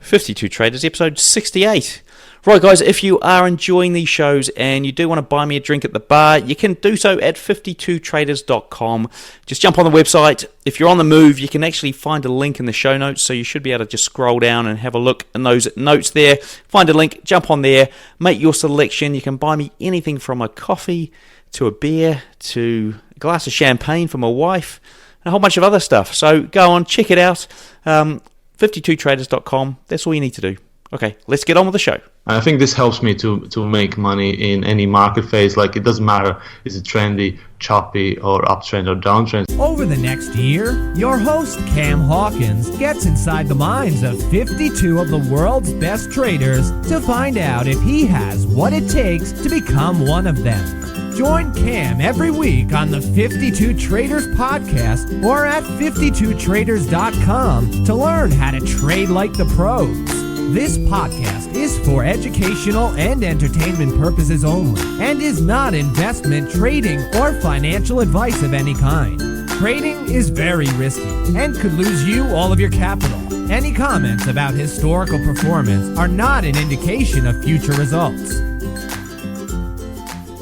52 Traders, episode 68. Right, guys, if you are enjoying these shows and you do want to buy me a drink at the bar, you can do so at 52traders.com. Just jump on the website. If you're on the move, you can actually find a link in the show notes, so you should be able to just scroll down and have a look in those notes there. Find a link, jump on there, make your selection. You can buy me anything from a coffee to a beer to a glass of champagne for my wife and a whole bunch of other stuff. So go on, check it out. 52traders.com. That's all you need to do. Okay, let's get on with the show. I think this helps me to make money in any market phase. Like, it doesn't matter, is it trendy, choppy, or uptrend or downtrend. Over the next year, your host Cam Hawkins gets inside the minds of 52 of the world's best traders to find out if he has what it takes to become one of them. Join Cam every week on the 52 Traders podcast or at 52traders.com to learn how to trade like the pros. This podcast is for educational and entertainment purposes only and is not investment, trading, or financial advice of any kind. Trading is very risky and could lose you all of your capital. Any comments about historical performance are not an indication of future results.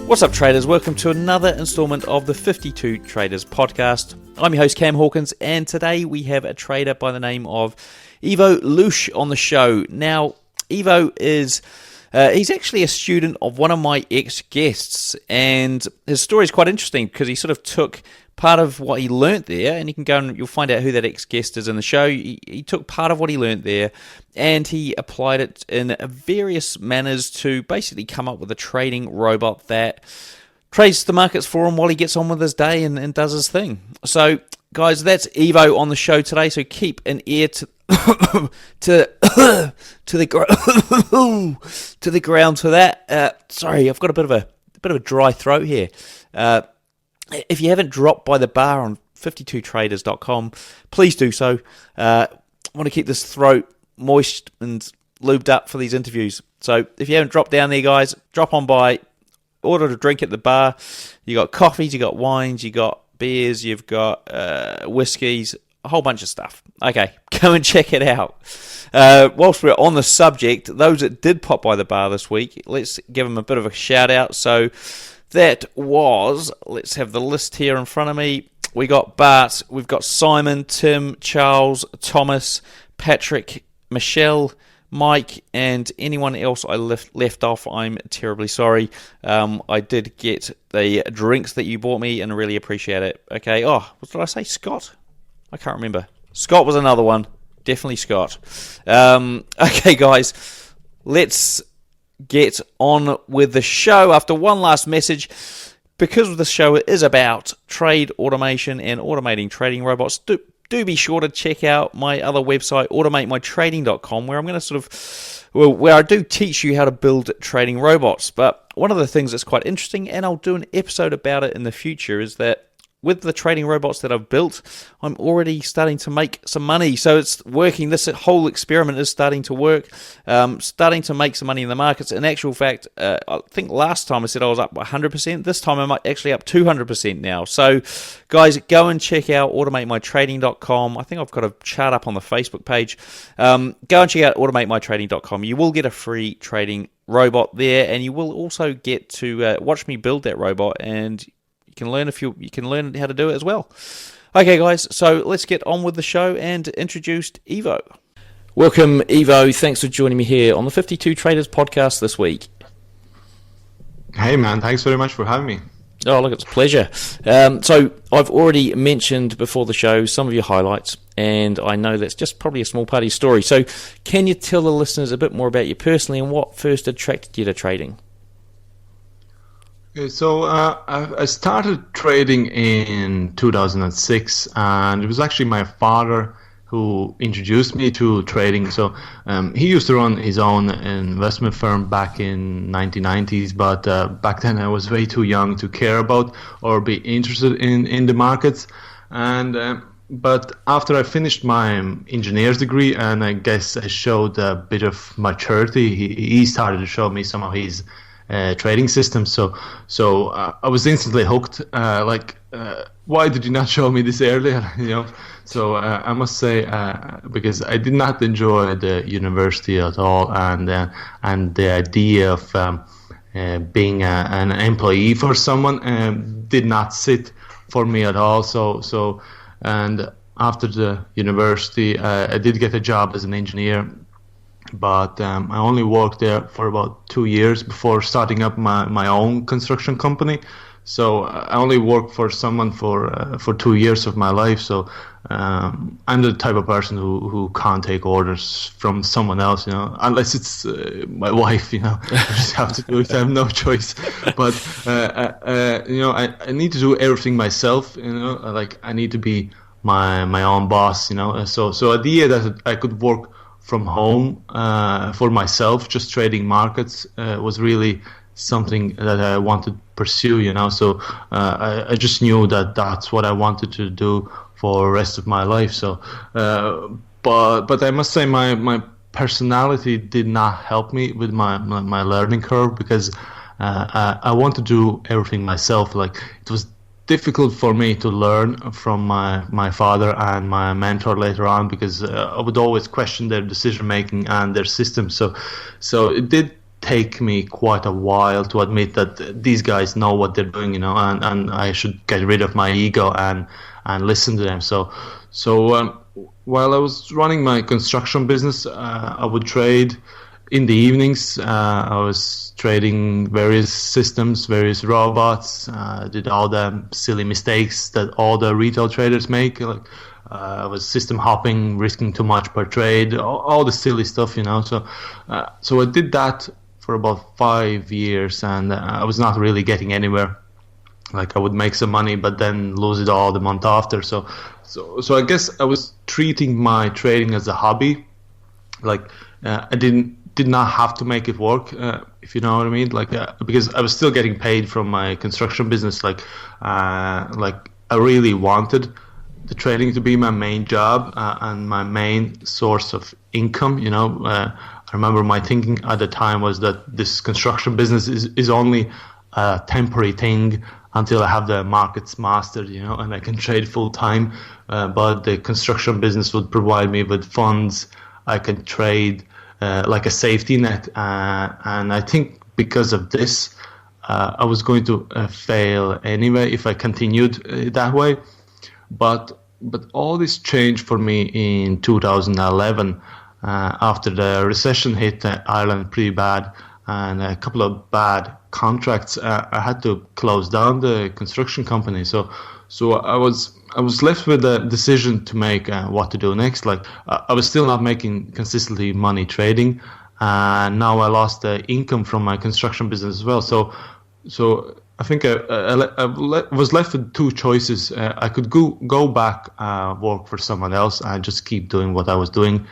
What's up, traders? Welcome to another installment of the 52 Traders podcast. I'm your host, Cam Hawkins, and today we have a trader by the name of Ivo Luhse on the show. Now, Ivo is he's actually a student of one of my ex-guests, and his story is quite interesting because he sort of took part of what he learnt there, and you can go and you'll find out who that ex-guest is in the show. He took part of what he learnt there and he applied it in various manners to basically come up with a trading robot that trades the markets for him while he gets on with his day and does his thing. So, guys, that's Ivo on the show today, so keep an ear to the ground for that. Sorry, I've got a bit of a dry throat here. If you haven't dropped by the bar on 52traders.com, please do so. I want to keep this throat moist and lubed up for these interviews. So if you haven't dropped down there, guys, drop on by, order a drink at the bar. You got coffees, you got wines, you got beers, you've got whiskies, a whole bunch of stuff. Okay, go and check it out. Whilst we're on the subject, those that did pop by the bar this week, let's give them a bit of a shout out. So that was, let's have the list here in front of me. We got Bart, we've got Simon, Tim, Charles, Thomas, Patrick, Michelle, Mike, and anyone else I left off, I'm terribly sorry. I did get the drinks that you bought me and really appreciate it. Okay, what did I say? Scott? I can't remember. Scott was another one. Definitely Scott. Okay, guys, let's get on with the show after one last message. Because the show is about trade automation and automating trading robots, do be sure to check out my other website, automatemytrading.com, where I'm going to where I do teach you how to build trading robots. But one of the things that's quite interesting, and I'll do an episode about it in the future, is that with the trading robots that I've built, I'm already starting to make some money. So it's working. This whole experiment is starting to work, starting to make some money in the markets. In actual fact, I think last time I said I was up 100%. This time I'm actually up 200% now. So, guys, go and check out automatemytrading.com. I think I've got a chart up on the Facebook page. Go and check out automatemytrading.com. You will get a free trading robot there, and you will also get to watch me build that robot, and you can learn how to do it as well. Okay, guys, so let's get on with the show and introduce Ivo. Welcome, Ivo. Thanks for joining me here on the 52 Traders podcast this week. Hey, man. Thanks very much for having me. Oh, look, it's a pleasure. So I've already mentioned before the show some of your highlights, and I know that's just probably a small part of your story. So can you tell the listeners a bit more about you personally and what first attracted you to trading? So I started trading in 2006, and it was actually my father who introduced me to trading. So he used to run his own investment firm back in 1990s, but back then I was way too young to care about or be interested in the markets. And but after I finished my engineer's degree, and I guess I showed a bit of maturity, he started to show me some of his trading systems. So I was instantly hooked. Why did you not show me this earlier? So I must say, because I did not enjoy the university at all, and the idea of being an employee for someone did not sit for me at all. So and after the university, I did get a job as an engineer, but I only worked there for about 2 years before starting up my own construction company. So I only worked for someone for 2 years of my life. So I'm the type of person who can't take orders from someone else, unless it's my wife, I just have to do it. I have no choice. But I need to do everything myself, like I need to be my own boss, So the idea that I could work from home for myself, just trading markets, was really something that I wanted to pursue, So I just knew that that's what I wanted to do for the rest of my life. So, but I must say my personality did not help me with my learning curve, because I want to do everything myself. Like, it was difficult for me to learn from my father and my mentor later on, because I would always question their decision making and their system. So it did take me quite a while to admit that these guys know what they're doing, and I should get rid of my ego and listen to them. So while I was running my construction business, I would trade in the evenings. I was trading various systems, various robots. Did all the silly mistakes that all the retail traders make. Like, I was system hopping, risking too much per trade, all the silly stuff, So I did that for about 5 years, and I was not really getting anywhere. Like, I would make some money, but then lose it all the month after. So I guess I was treating my trading as a hobby. Like, I did not have to make it work, if you know what I mean. Like, because I was still getting paid from my construction business. Like I really wanted the trading to be my main job and my main source of income. I remember my thinking at the time was that this construction business is only a temporary thing until I have the markets mastered, and I can trade full time. But the construction business would provide me with funds. I can trade like a safety net. And I think because of this, I was going to fail anyway if I continued that way. But all this changed for me in 2011 after the recession hit Ireland pretty bad, and a couple of bad contracts. I had to close down the construction company. So I was left with a decision to make what to do next. Like, I was still not making consistently money trading, and now I lost the income from my construction business as well. So I think I was left with two choices. I could go back, work for someone else, and just keep doing what I was doing,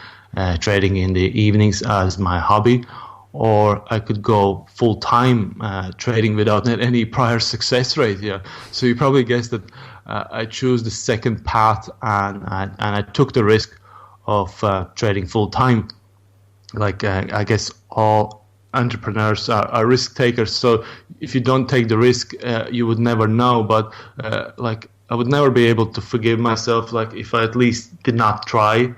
trading in the evenings as my hobby, or I could go full time trading without any prior success rate. Yeah, so you probably guessed that I chose the second path, and I took the risk of trading full time. Like, I guess all entrepreneurs are risk takers. So if you don't take the risk, you would never know. But like, I would never be able to forgive myself, like, if I at least did not try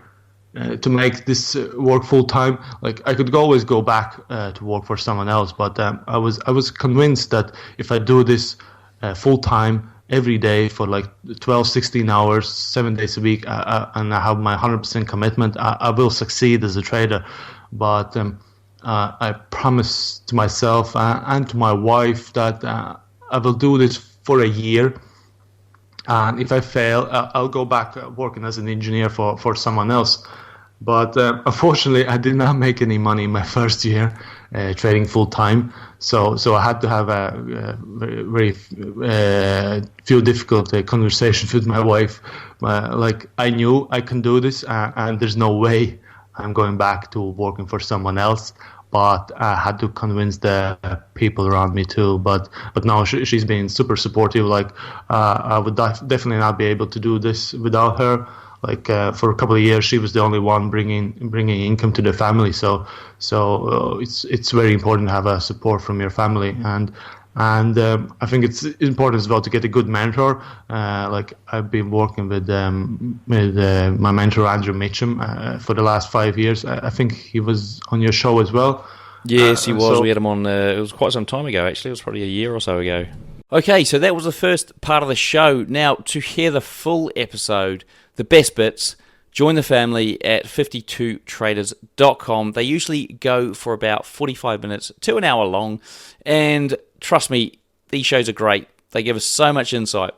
to make this work full time. Like, I could always go back to work for someone else, but I was convinced that if I do this full time every day for like 12, 16 hours, 7 days a week, and I have my 100% commitment, I will succeed as a trader. But I promised to myself and to my wife that I will do this for a year. And if I fail, I'll go back working as an engineer for someone else. But unfortunately, I did not make any money in my first year trading full time. So I had to have a very few difficult conversations with my wife. Like, I knew I can do this, and there's no way I'm going back to working for someone else. But I had to convince the people around me too. But now she's been super supportive. Like, I would definitely not be able to do this without her. for a couple of years, she was the only one bringing income to the family. So it's very important to have a support from your family, and I think it's important as well to get a good mentor. I've been working with my mentor Andrew Mitchum for the last 5 years. I think he was on your show as well. Yes, he was. We had him on. It was quite some time ago, actually. It was probably a year or so ago. Okay, so that was the first part of the show. Now, to hear the full episode, the best bits, join the family at 52traders.com. They usually go for about 45 minutes to an hour long, and trust me, these shows are great. They give us so much insight.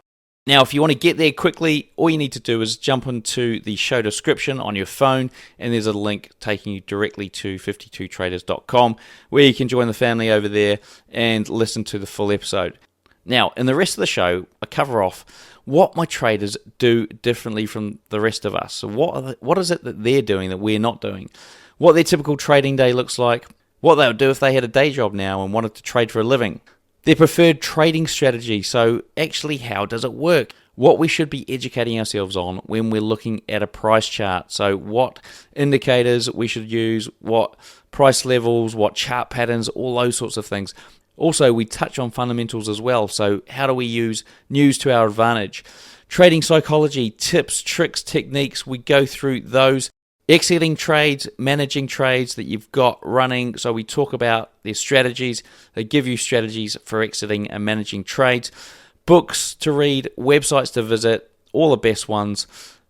Now, if you want to get there quickly, all you need to do is jump into the show description on your phone, and there's a link taking you directly to 52traders.com, where you can join the family over there and listen to the full episode. Now, in the rest of the show, I cover off what my traders do differently from the rest of us. So what is it that they're doing that we're not doing? What their typical trading day looks like, what they would do if they had a day job now and wanted to trade for a living, their preferred trading strategy, so actually how does it work, what we should be educating ourselves on when we're looking at a price chart, so what indicators we should use, what price levels, what chart patterns, all those sorts of things. Also, we touch on fundamentals as well, so how do we use news to our advantage? Trading psychology, tips, tricks, techniques, we go through those. Exiting trades, managing trades that you've got running, so we talk about their strategies. They give you strategies for exiting and managing trades. Books to read, websites to visit, all the best ones.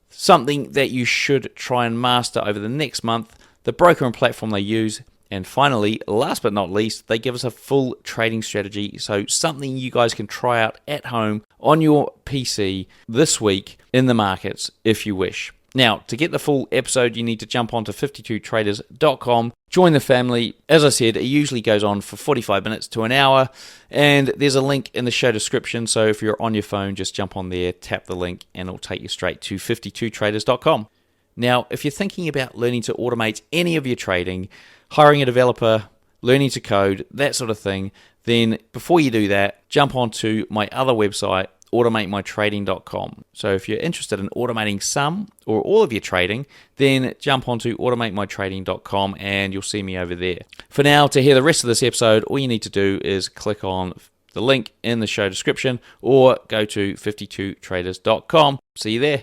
Something that you should try and master over the next month, the broker and platform they use. And finally, last but not least, they give us a full trading strategy, so something you guys can try out at home on your PC this week in the markets if you wish. Now, to get the full episode, you need to jump onto 52traders.com, join the family. As I said, it usually goes on for 45 minutes to an hour, and there's a link in the show description, so if you're on your phone, just jump on there, tap the link, and it'll take you straight to 52traders.com. Now, if you're thinking about learning to automate any of your trading, hiring a developer, learning to code, that sort of thing, then before you do that, jump onto my other website, automatemytrading.com. So if you're interested in automating some or all of your trading, then jump onto automatemytrading.com and you'll see me over there. For now, to hear the rest of this episode, all you need to do is click on the link in the show description or go to 52traders.com. See you there.